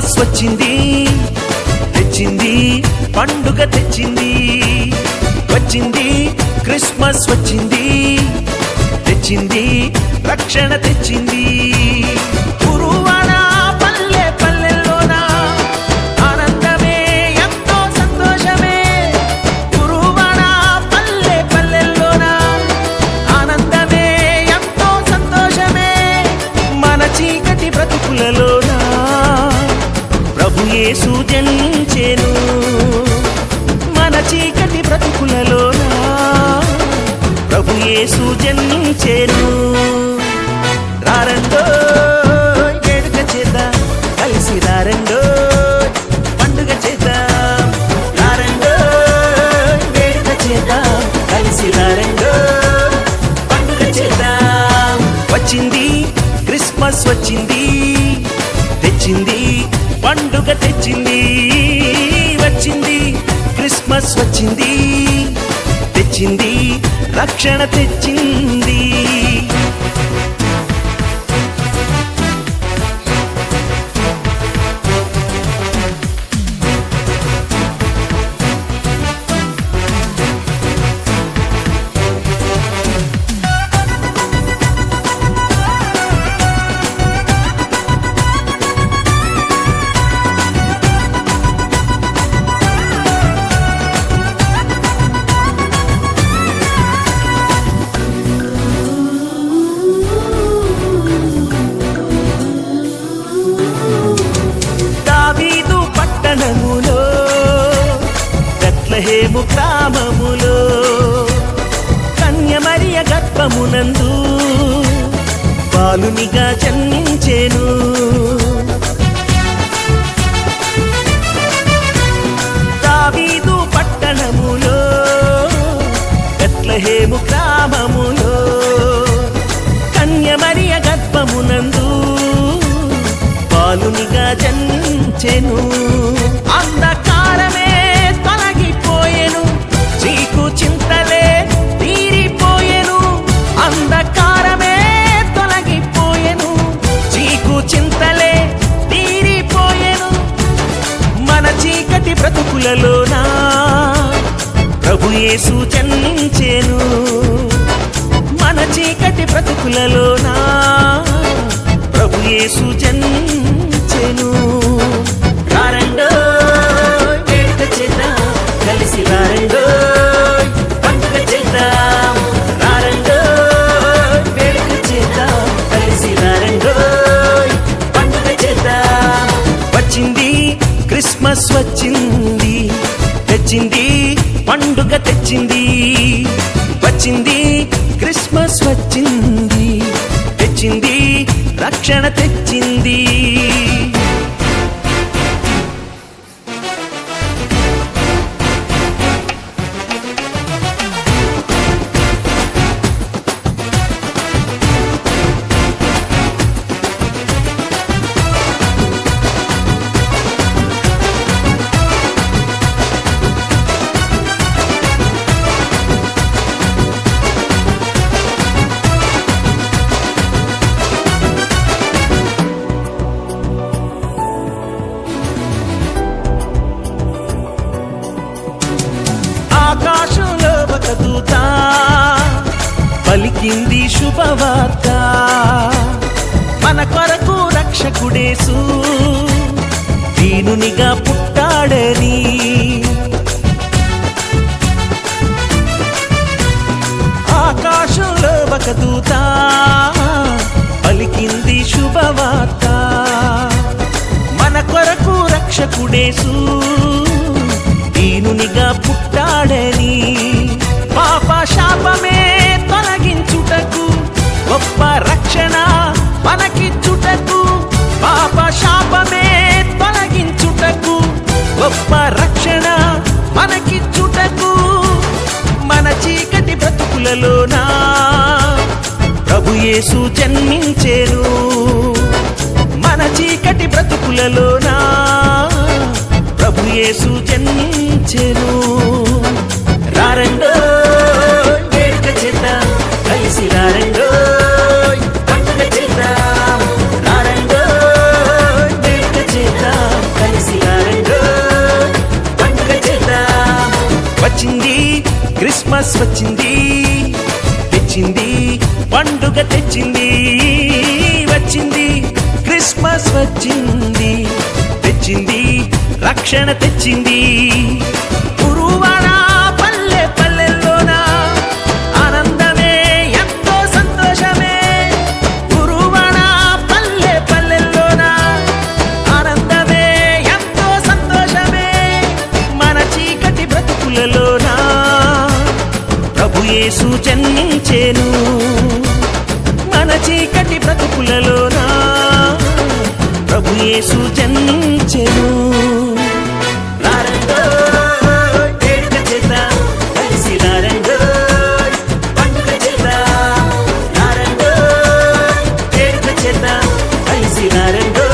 Christmas వచ్చింది, తెచ్చింది పండుగ తెచ్చింది. వచ్చింది క్రిస్మస్ వచ్చింది, తెచ్చింది రక్షణ తెచ్చింది. గురువాడ పల్లె పల్లెల్లోన ఆనందమే ఎంతో సంతోషమే. గురువాడ పల్లె పల్లెల్లోన ఆనందమే ఎంతో సంతోషమే. మన చీకటి బ్రతుకులలోన ప్రభు యేసు జనించెను. మన చీకటి బ్రతుకులలోన ప్రభు యేసు జన్మించెను. రారండో వేడుక చేద్దాం, కలిసి రారండో పండుగ చేద్దాం. రారండో వేడుక చేద్దాం, కలిసి రారండో పండుగ చేద్దాం. వచ్చింది క్రిస్మస్ వచ్చింది, తెచ్చింది పండుగ తెచ్చింది. వచ్చింది క్రిస్మస్ వచ్చింది, తెచ్చింది రక్షణ తెచ్చింది. బెత్లెహేము గ్రామములో కన్య మరియ గర్భమునందు బాలునిగా జన్మించెను. దావీదు పట్టణములో బెత్లెహేము గ్రామములో కన్య మరియ గర్భమునందు బాలునిగా జన్మించెను. అంధకారమే తొలగిపోయెను, చీకు చింతలే తీరిపోయెను. అంధకారమే తొలగిపోయెను, చీకు చింతలే తీరిపోయెను. మన చీకటి బ్రతుకులలోన ప్రభు యేసు జన్మించెను. మన చీకటి బ్రతుకులలోన ప్రభు యేసు జన్మించెను. రారండో వేడుక చేద్దాం, కలిసి రారండో పండుగ చేద్దాం. రారండో వేడుక చేద్దాం, కలిసి రారండో పండుగ చేద్దాం. వచ్చింది క్రిస్మస్ వచ్చింది, తెచ్చింది పండుగ తెచ్చింది. వచ్చింది క్రిస్మస్ వచ్చింది, తెచ్చింది రక్షణ తెచ్చింది. ఆకాశంలో ఒక దూత పలికింది శుభవార్త. మన కొరకు రక్షకుడేసు దీనునిగా పుట్టాడని. ఆకాశంలో ఒక దూత పలికింది శుభవార్త. మన కొరకు రక్షకుడేసు దీనునిగా పుట్టాడని. పాప శాపమే తొలగించుటకు, గొప్ప రక్షణ మనకిచ్చుటకు. పాప శాపమే తొలగించుటకు, గొప్ప రక్షణ మనకిచ్చుటకు. మన చీకటి బ్రతుకులలోన ప్రభు యేసు జన్మించెను. మన చీకటి బ్రతుకులలోన ప్రభు యేసు జన్మించెను. రారండో వేడుక చేద్దాం, కలిసి రారండో పండుగ చేద్దాం. రారండో వేడుక వచ్చింది, తెచ్చింది రక్షణ తెచ్చింది. గురువాడ పల్లె పల్లెల్లోన ఆనందమే ఎంతో సంతోషమే. గురువాడ పల్లె పల్లెల్లోన ఆనందమే ఎంతో సంతోషమే. మన చీకటి బ్రతుకులలోన ప్రభు యేసు జన్మించెను. మన చీకటి బ్రతుకులలోన ప్రభు యేసు జన్మించెను. రారండో వేడుక చేద్దాం, కలిసి రారండో పండుగ చేద్దాం. రారండో వేడుక చేద్దాం, కలిసి రారండో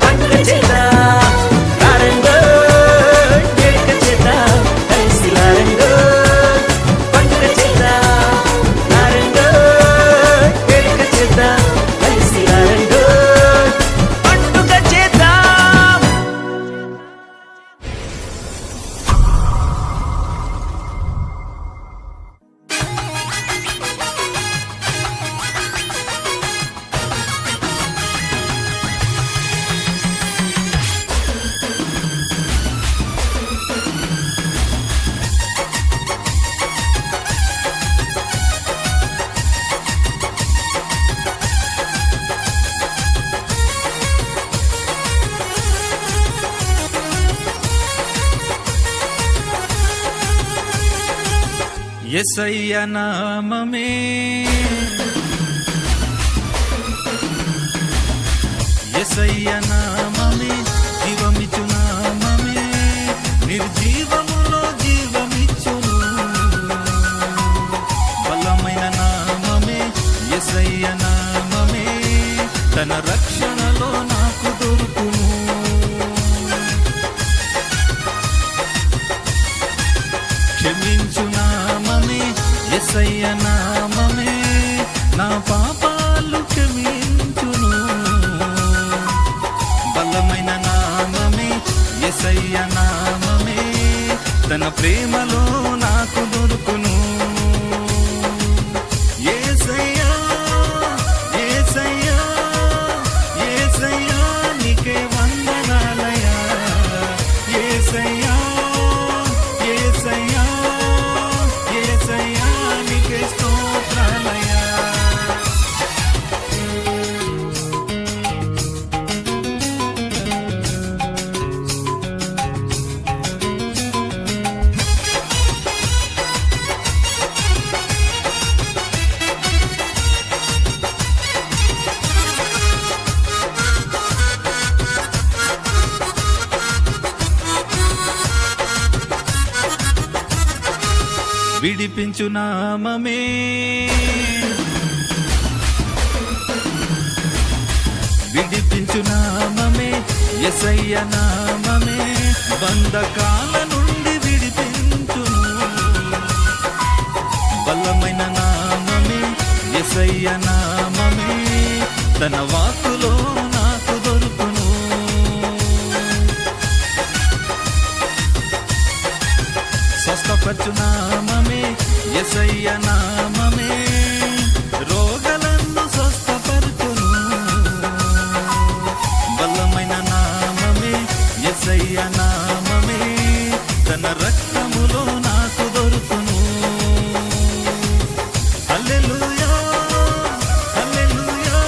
పండుగ చేద్దాం. రారండో వేడుక చేద్దాం, కలిసి రారండో పండుగ చేద్దాం. రారండో వేడుక చేద్దాం, కలిసి రారండో పండుగ చేద్దాం. యేసయ్య నామమే యేసయ్య నామమే జీవమిచ్చు నామమే, నిర్జీవములో జీవమిచ్చును. బలమైన నామమే యేసయ్య నామమే, తన రక్షణలో నాకు దొరుకును. క్షమించు నామమే యేసయ్య నామమే, నా పాపాలు క్షమించును. బలమైన నామమే యేసయ్య నామమే, తన ప్రేమలో నాకు దొరుకును. యేసయ్యా యేసయ్యా యేసయ్యా నీకే వందనాలయా. యేసయ్యా యేసయ్యా యేసయ్యా నీకే స్తోత్రాలయా. విడిపించు నామమే విడిపించు నామమే యేసయ్య నామమే, బంధకాల నుండి విడిపించును. బలమైన నామమే యేసయ్య నామమే, తన వాక్కులో నాకు దొరుకును. స్వస్థపరచు నామమే యేసయ్య నామమే, రోగలను స్వస్థపరచును. బలమైన నామమే యేసయ్య నామమే, తన రక్తములో నాకు దొరుకును. హల్లెలూయా హల్లెలూయా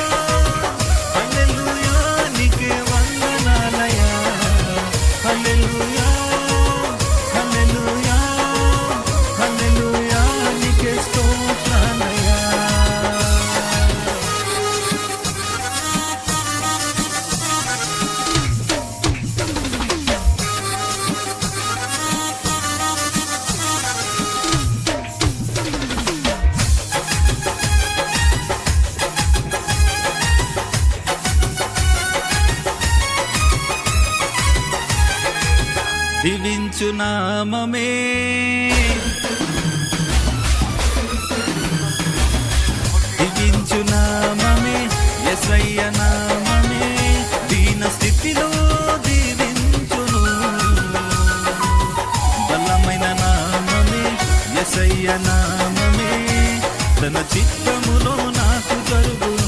హల్లెలూయా నీకే వందనాలయా. హల్లెలూయా హల్లెలూయా హల్లెలూయా నీకే స్తోత్రాలయా. దీవించు నామమే దీవించు నామమే యేసయ్య నామమే, దీన స్థితిలో దీవించును. బలమైన నామమే యేసయ్య నామమే, తన చిత్తములో నాకు జరుగును.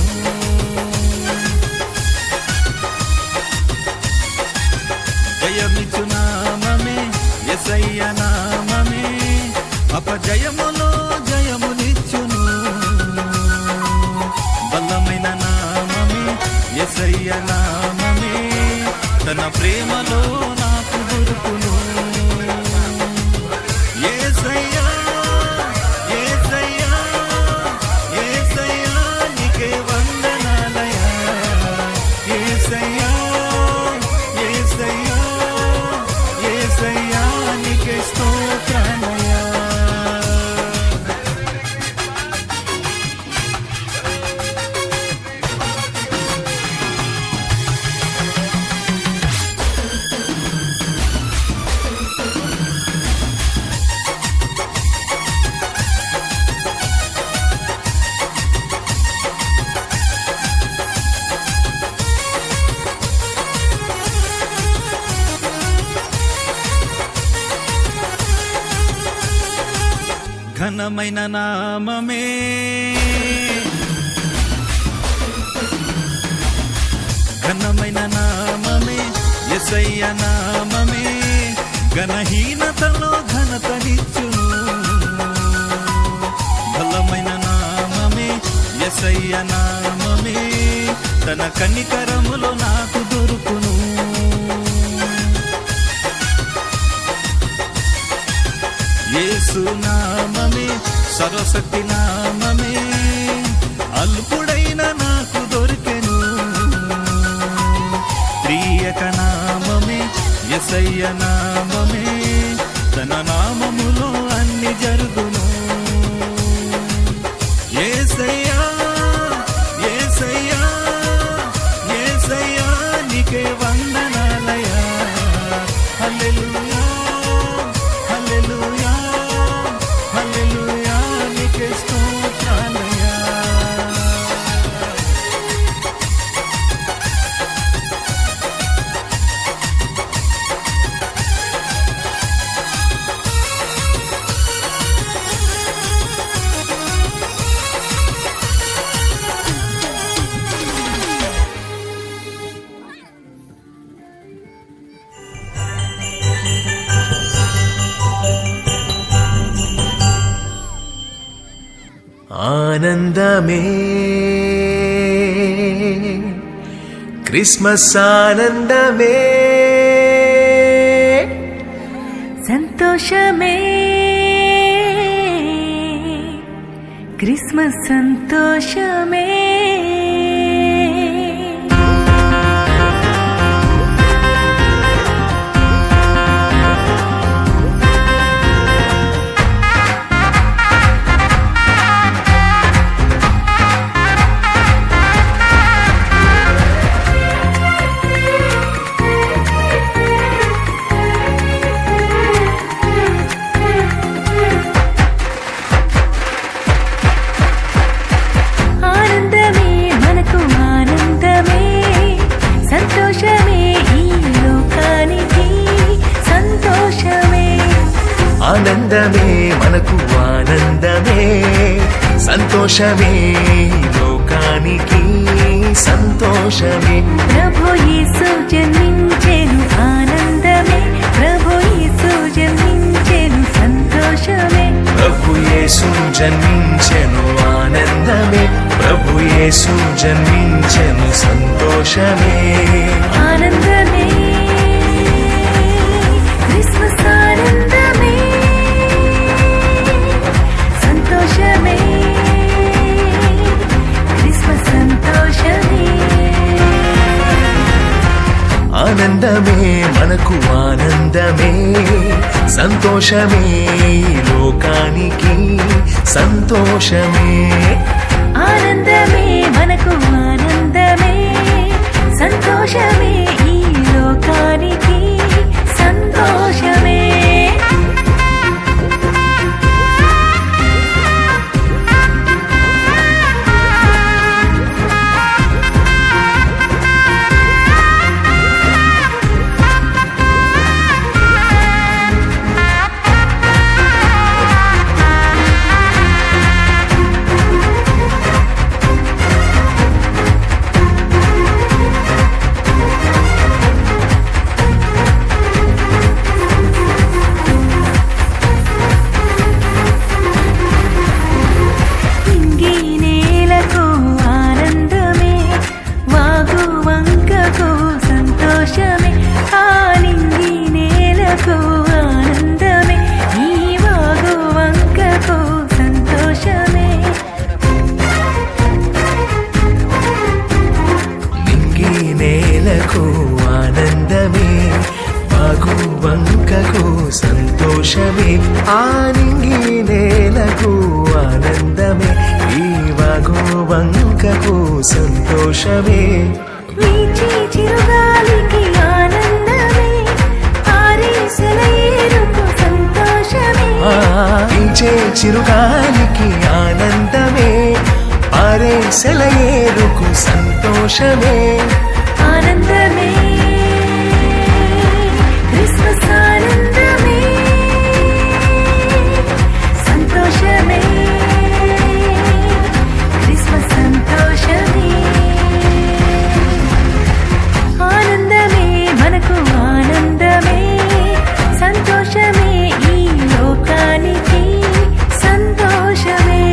జయమిచ్చు నామమే యేసయ్య నామమే, అపజయములో జయమునిచ్చును. బలమైన నామమే యేసయ్య నామమే, తన ప్రేమలో నాకు దొరుకును. యేసయ్యా యేసయ్యా యేసయ్యా నీకే వందనాలయా, యేసయ్యా యేసయ్యా యేసయ్యా నీకే స్తోత్రమయా. ఘనమైన నామమే ఘనమైన నామమే యేసయ్య నామమే, ఘనహీనతలో ఘనతనిచ్చును. బలమైన నామమే యేసయ్య నామమే, తన కనికరములో నాకు దొరుకును. యేసు నామమే సర్వశక్తి నామమే, అల్పుడైన నాకు దొరికెను. ప్రియక నామమే యేసయ్య నామమే, తన నామములో అన్ని జరుగును. యేసయ్యా యేసయ్యా యేసయ్యా నీకే వందనాలయా, హల్లెలూయా హల్లెలూయా హల్లెలూయా నీకే స్తోత్రాలయా. ఆనందమే క్రిస్మస్ ఆనందమే, సంతోషమే క్రిస్మస్ సంతోషమే. ఆనందమే మనకు ఆనందమే, సంతోషమే ఈ లోకానికి సంతోషమే. ఆనందమే మనకు ఆనందమే, సంతోషమే లోకానికి సంతోషమే. ప్రభు యేసు జన్మించెను ఆనందమే, ప్రభు యేసు జన్మించెను సంతోషమే. ప్రభు యేసు జన్మించెను ఆనందమే, ప్రభు యేసు జన్మించెను సంతోషమే. ఆనందమే క్రిస్మస్ ఆనందమే, సంతోషమే క్రిస్మస్ సంతోషమే. ఆనందమే మనకు ఆనందమే, సంతోషమే లోకానికి సంతోషమే. ఆనందమే మనకు ఆనందమే, సంతోషమే ఈ లోకానికి సంతోషమే. ఆనందమే బాగు వంకకు సంతోషమే ఆనింగి నేలకు ఆనందమే ఈ వాగు వంకకు సంతోషమే వీచి చిరుగాలికి ఆనందమే ఆరేసల ఏరుకు సంతోషమే పీచే చిరుగాలికి ఆనందమే పారే సెలయేరుకు సంతోషమే ఆనందమే క్రిస్మస్ ఆనందమే సంతోషమే క్రిస్మస్ సంతోషమే ఆనందమే మనకు ఆనందమే సంతోషమే ఈ లోకానికి సంతోషమే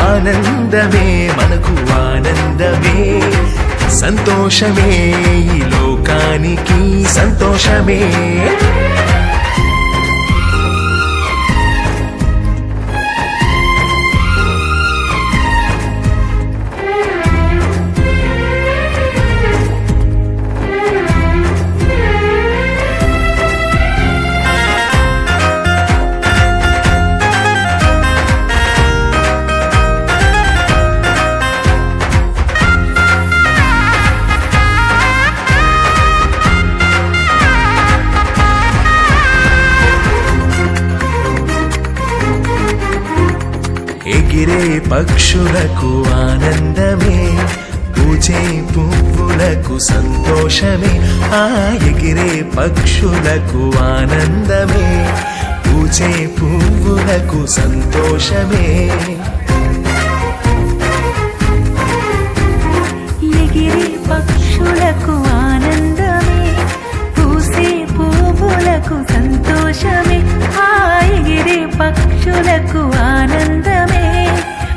ఆనందమే మనకు ఆనందమే సంతోషమే ఈ లోకానికి సంతోషమే ఎగిరే పక్షులకు ఆనందమే పూచే పువ్వులకు సంతోషమే ఆ ఎగిరే పక్షులకు ఆనందమే పూచే పువ్వులకు సంతోషమే ఎగిరే పక్షులకు ఆనందమే పూసే పువ్వులకు సంతోషమే ఆ ఎగిరే పక్షులకు ఆనందమే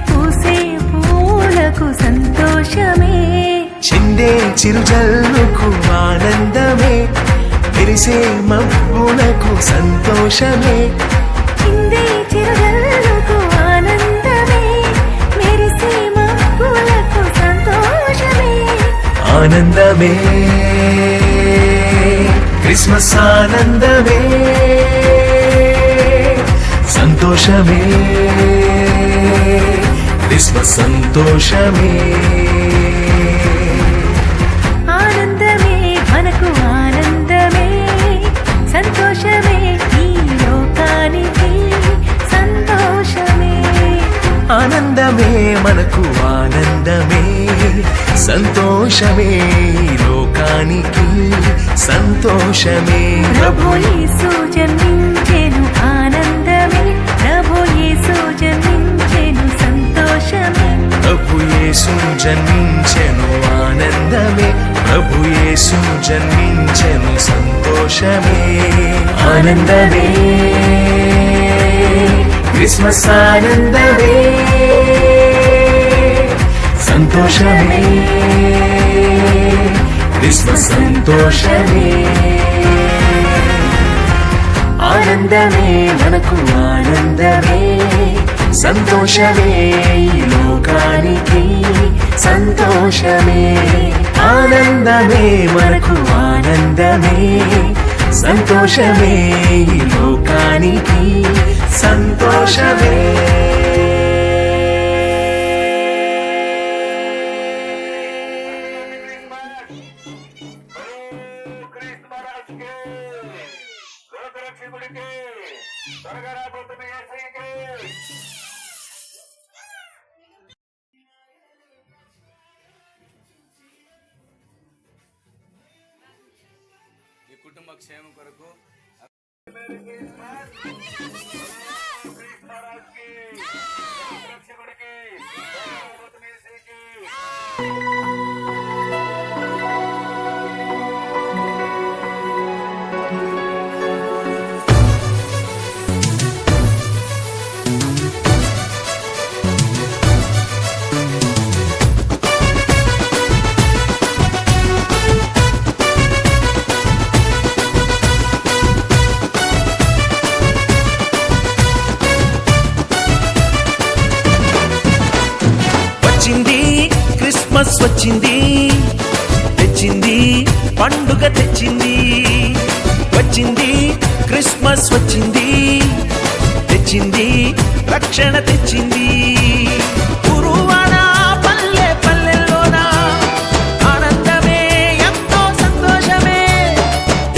పూసే పువ్వులకు సంతోషమే చిందే చిరుజల్లుకు ఆనందమే మెరిసే మబ్బులకు సంతోషమే చిందే చిరుగల్లుకు ఆనందమే మెరిసే మబ్బులకు సంతోషమే ఆనందమే క్రిస్మస్ ఆనందమే సంతోషమే క్రిస్మస్ సంతోషమే ఆనందమే మనకు ఆనందమే సంతోషమే ఈ లోకానికి సంతోషమే ఆనందమే మనకు ఆనందమే సంతోషమే ఈ లోకానికి సంతోషమే ప్రభు యేసు జన్మించెను ఆనందమే ప్రభు యేసు జన్మించెను సంతోషమే ప్రభు యేసు జన్మించెను ఆనందమే ప్రభు యేసు జన్మించెను సంతోషమే ఆనందమే క్రిస్మస్ ఆనందమే సంతోషమే క్రిస్మస్ సంతోషమే ఆనందమే మనకు ఆనందమే సంతోషమే ఈ లోకానికి సంతోషమే ఆనందమే మనకు ఆనందమే సంతోషమే ఈ లోకానికి సంతోషమే ఈ కుటుంబ క్షేమం కొరకు వచ్చింది క్రిస్మస్ వచ్చింది తెచ్చింది పండుగ తెచ్చింది. వచ్చింది క్రిస్మస్ వచ్చింది, తెచ్చింది రక్షణ తెచ్చింది. గురువాడ పల్లె పల్లెల్లోన ఆనందమే ఎంతో సంతోషమే.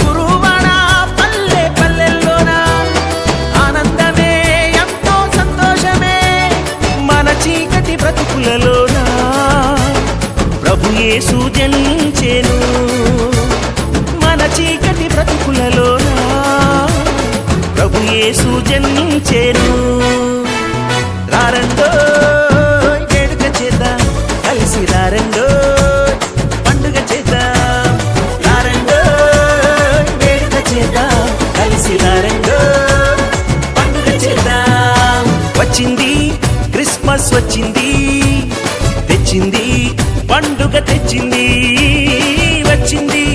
గురువాడ పల్లె పల్లెల్లోన ఆనందమే ఎంతో సంతోషమే. మన చీకటి బ్రతుకులలోన ప్రభు యేసు జనించెను. మన చీకటి బ్రతుకులలోన ప్రభు యేసు జన్మించెను. రారండో వేడుక చేద్దాం, కలిసి రారండో పండుగ చేద్దాం. రారండో వేడుక చేద్దాం, కలిసి రారండో పండుగ చేద్దాం. వచ్చింది క్రిస్మస్ వచ్చింది, తెచ్చింది పండుగ తెచ్చింది. వచ్చింది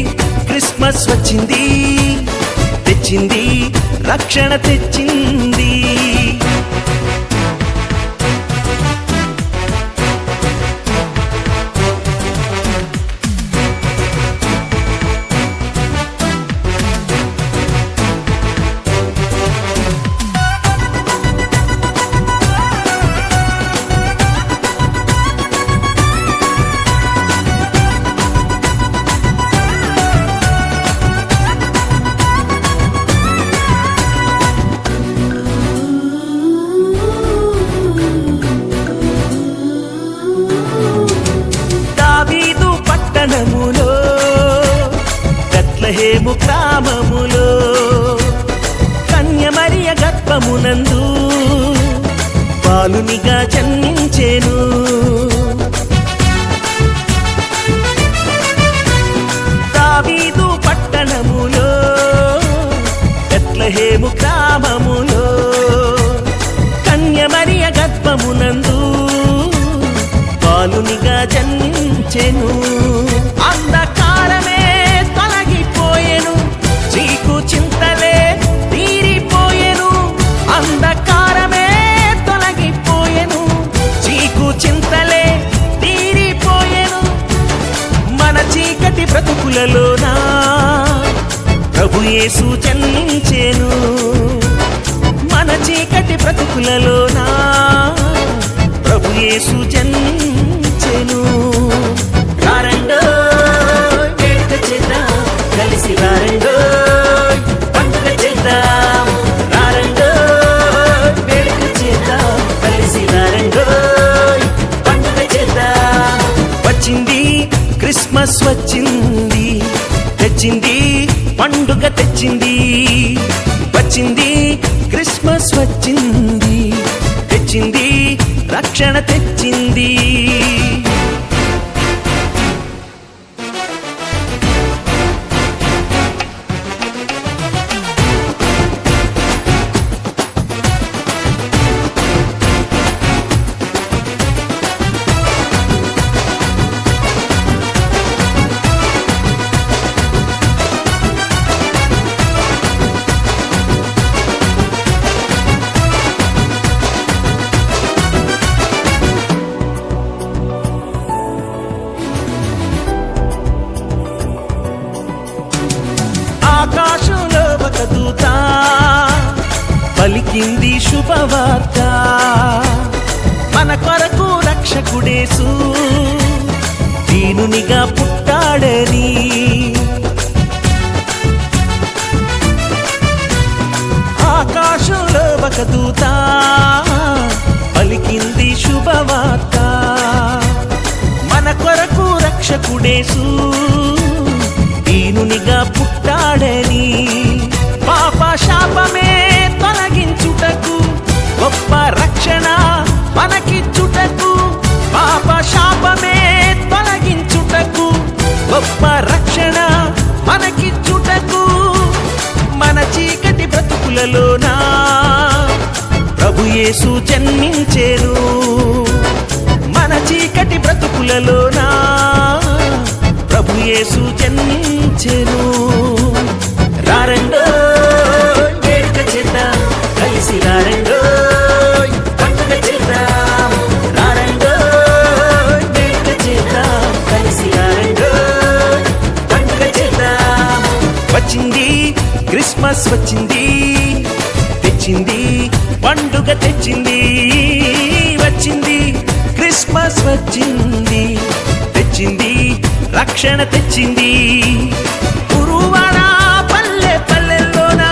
క్రిస్మస్ వచ్చింది, తెచ్చింది రక్షణ తెచ్చింది. పట్టణములో బెత్లెహేము గ్రామములో కన్యమరియ గర్భమునందు బాలునిగా జన్మించెను. దావీదు పట్టణములో బెత్లెహేము గ్రామములో కన్యమరియ గర్భమునందు బాలునిగా జన్మించెను. అంధకారమే తొలగిపోయెను, చీకు చింతలే తీరిపోయెను. అంధకారమే తొలగిపోయెను, చీకు చింతలే తీరిపోయెను. మన చీకటి బ్రతుకులలోన ప్రభు యేసు జన్మించెను. మన చీకటి బ్రతుకులలోన ప్రభు యేసు జన్మించెను. రారండో వేడుక చేద్దాం, కలిసి రారండో పండుగ చేద్దాం. రారండో వేడుక చేద్దాం, కలిసి రారండో పండుగ చేద్దాం. వచ్చింది క్రిస్మస్ వచ్చింది, తెచ్చింది పండుగ తెచ్చింది. వచ్చింది క్రిస్మస్ వచ్చింది, తెచ్చింది రక్షణ తెచ్చింది. ఆకాశంలో ఒక దూత పలికింది శుభవార్త. మన కొరకు రక్షకుడేసు దీనునిగా పుట్టాడని. ఆకాశంలో ఒక దూత పలికింది శుభవార్త. మన కొరకు రక్షకుడేసు దీనునిగా పుట్టాడని. పాప శాపమే తొలగించుటకు, గొప్ప రక్షణ మనకిచ్చుటకు. పాప శాపమే తొలగించుటకు, గొప్ప రక్షణ మనకిచ్చుటకు. మన చీకటి బ్రతుకులలోన ప్రభు యేసు జన్మించెను. మన చీకటి బ్రతుకులలోన ప్రభు యేసు జన్మించెను. రారండో వేడుక చేద్దాం, కలిసి రారండో పండుగ చేద్దాం. రారండో వేడుక చేద్దాం, కలిసి రారండో పండుగ చేద్దాం. వచ్చింది, క్రిస్మస్ వచ్చింది, తెచ్చింది పండుగ తెచ్చింది. వచ్చింది క్రిస్మస్ వచ్చింది, తెచ్చింది రక్షణ తెచ్చింది. గురువాడ పల్లె పల్లెల్లోన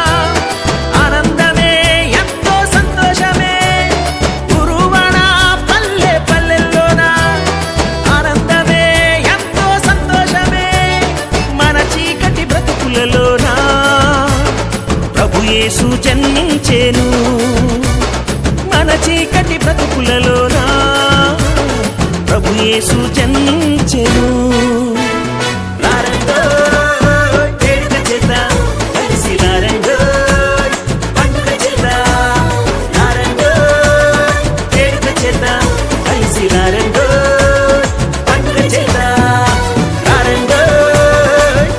ఆనందమే ఎంతో సంతోషమే. గురువాడ పల్లె పల్లెల్లోన ఆనందమే ఎంతో సంతోషమే. మన చీకటి బ్రతుకులలోన ప్రభు యేసు జన్మించెను. మన చీకటి బ్రతుకులలోన ప్రభు యేసు జన్మించెను. లారండో వేడుక చేద్దాం, కలిసి లారండో పండుగ చేద్దాం. లారండో వేడుక చేద్దాం, కలిసి లారండో పండుగ చేద్దాం. లారండో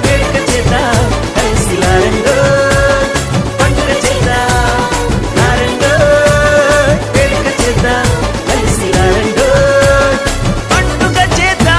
వేడుక చేద్దాం, కలిసి లారండో పండుగ చేద్దాం. లారండో వేడుక చేద్దాం, కలిసి లారండో పండుగ చేద్దాం.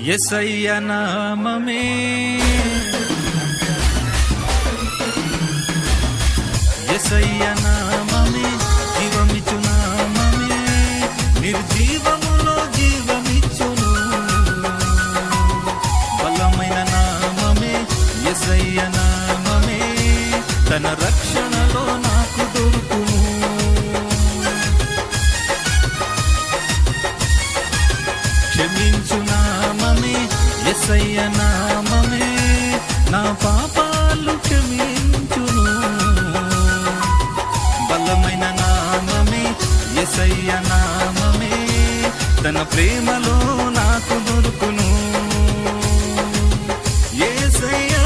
యేసయ్య నామమే యేసయ్య నామమే జీవమిచ్చు నామమే, నిర్జీవములో జీవమిచ్చును. బలమైన నామమే యేసయ్య నామమే, తన రక్షణలో నాకు దొరుకును. క్షమించు నామమే యేసయ్య నామమే, నా పాపాలు క్షమించును. బలమైన నామమే యేసయ్య నామమే, తన ప్రేమలో నాకు దొరుకును. యేసయ్యా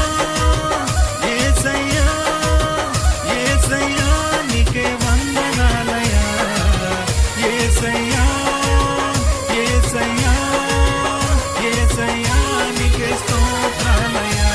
యేసయ్యా యేసయ్యా నీకే వందనాలయా. యేసయ్యా యేసయ్యా యేసయ్యా నీకే స్తోత్రాలయా.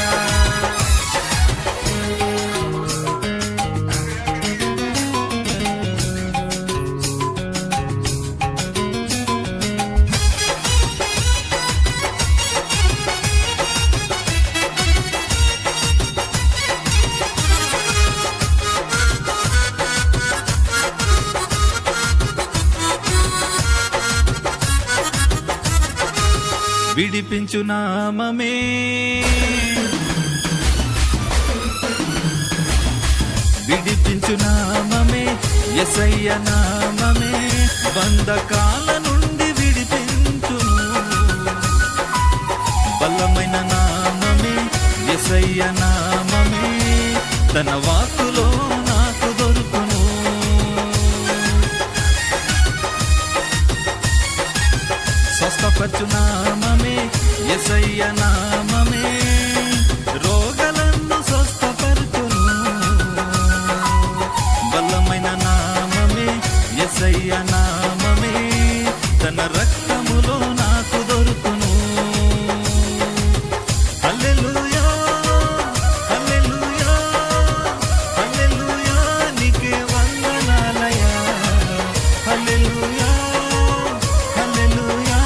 విడిపించు నామమే విడిపించు నామమే యేసయ్య నామమే, బంధకాల నుండి విడిపించును. బలమైన నామమే యేసయ్య నామమే, తన వాక్కులో నాకు దొరుకును. స్వస్థపరచు నామమే యేసయ్య నామమే, రోగాలను స్వస్థపరచును. బలమైన నామమే యేసయ్య నామమే, తన రక్తములో నాకు దొరుకును. హల్లెలూయా హల్లెలూయా హల్లెలూయా నీకే వందనాలయా. హల్లెలూయా హల్లెలూయా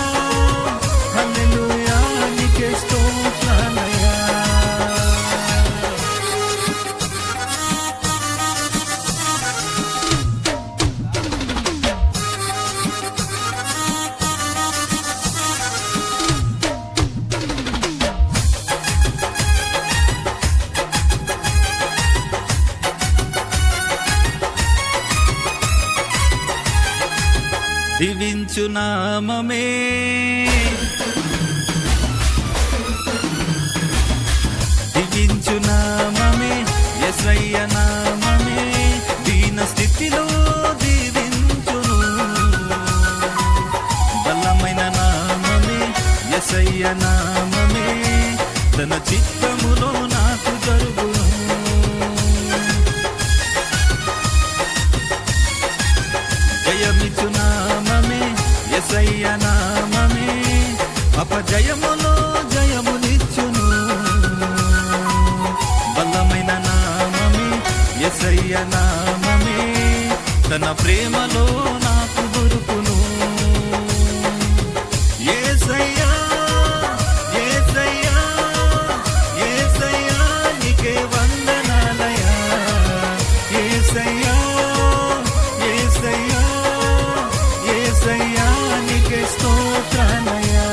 హల్లెలూయా నీకే స్తోత్రాలయా. దీవించు నామమే దీవించు నామమే యేసయ్య నామమే, దీన స్థితిలో దీవించును. బలమైన నామమే యేసయ్య నామమే తన చిత్తములో నాకు జరుగును. జయమిచ్చు నామమే యేసయ్య నామమే అపజయములో జయమునిచ్చును. బలమైన నామమే యేసయ్య నామమే తన ప్రేమలో నాకు దొరుకును. యేసయ్యా యేసయ్యా యేసయ్యా నీకే వందనాలయా. యేసయ్యా యేసయ్యా యేసయ్యా నీకే స్తోత్రాలయా.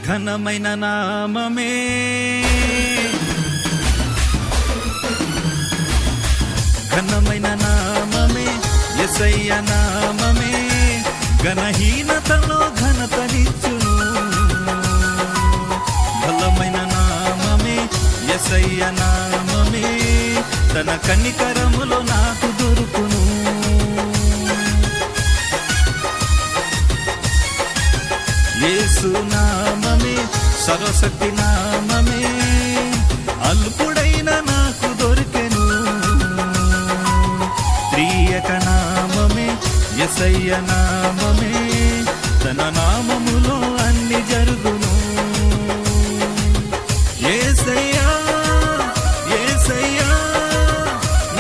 ఘనమైన నామమే ఘనమైన నామమే యేసయ్య నామమే ఘనహీనతలో ఘనతనిచ్చును. బలమైన నామమే యేసయ్య నామమే తన కనికరములో నాకు దొరుకును. యేసు నామమే సర్వశక్తి నామమే అల్పుడైన నాకు దొరికెను. త్రియక నామమే యేసయ్య నామమే తన నామములో అన్ని జరుగును. యేసయ్యా యేసయ్యా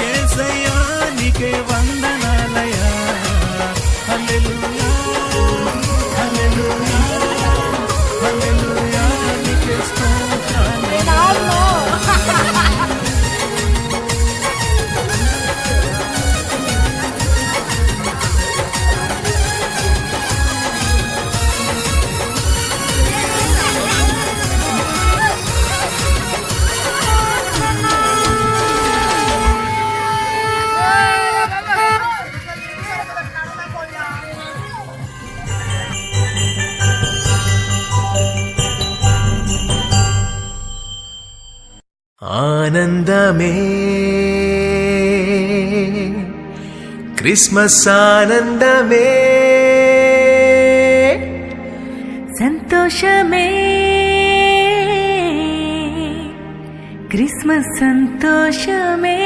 యేసయ్యా నీకే వందనాలయా. హల్లెలూయా హల్లెలూయా హల్లెలూయా నీకే స్తోత్రాలయా. ఆనందమే క్రిస్మస్ ఆనందమే సంతోషమే క్రిస్మస్ సంతోషమే.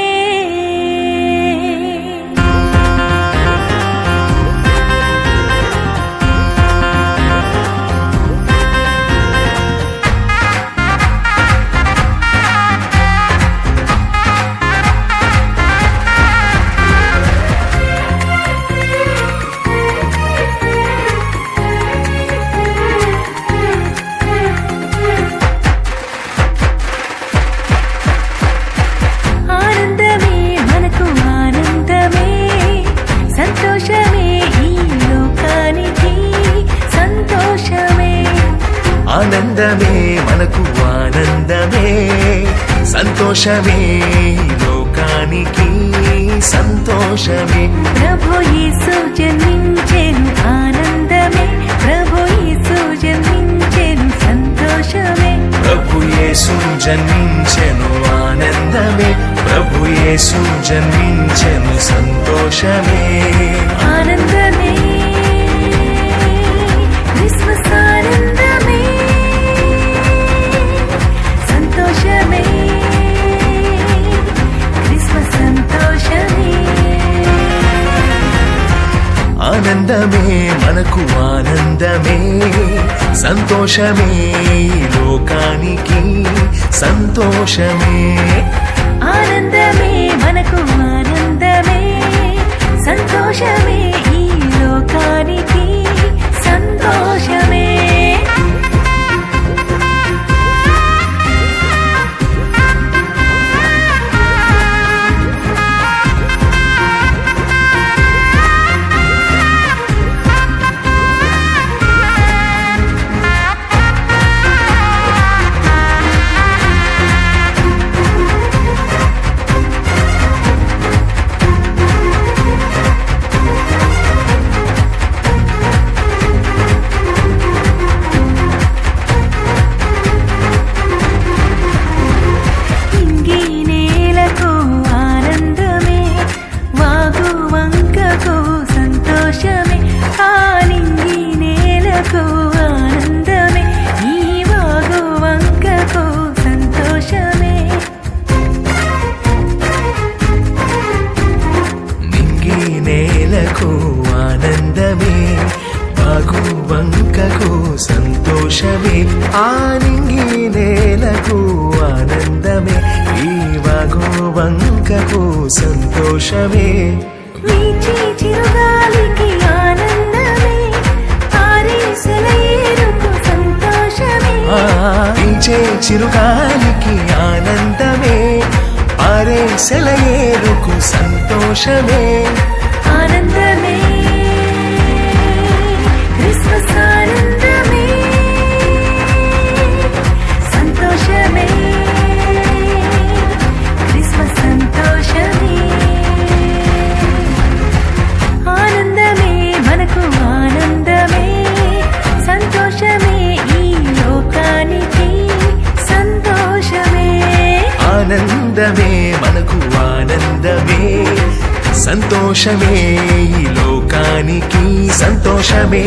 ఆనందమే మనకు ఆనందమే సంతోషమే ఈ లోకానికి సంతోషమే. ఆనందమే మనకు ఆనందమే సంతోషమే లోకానికి సంతోషమే. ప్రభు యేసు జన్మించెను ఆనందమే ప్రభు యేసు జన్మించెను సంతోషమే. ప్రభు యేసు జన్మించెను ఆనందమే ప్రభు యేసు జన్మించెను సంతోషమే. ఆనందమే క్రిస్మస్ ఆనందమే సంతోషమే క్రిస్మస్ సంతోషమే. ఆనందమే మనకు ఆనందమే సంతోషమే లోకానికి సంతోషమే. ఆనందమే మనకు ఆనందమే సంతోషమే ఈ లోకానికి సంతోషమే. ఆనింగి నేలకు ఆనందమే ఈ వాగు వంకకు సంతోషమే వీచి చిరుగాలికి ఆనందమే ఆరేసల ఏరుకు సంతోషమే పీచే చిరుగాలికి ఆనందమే పారే సెలయేరుకు సంతోషమే ఆనందమే క్రిస్మస్ ఆనందమే సంతోషమే క్రిస్మస్ సంతోషమే ఆనందమే మనకు ఆనందమే సంతోషమే ఈ లోకానికి సంతోషమే ఆనందమే మనకు ఆనందమే సంతోషమే ఈ లోకానికి సంతోషమే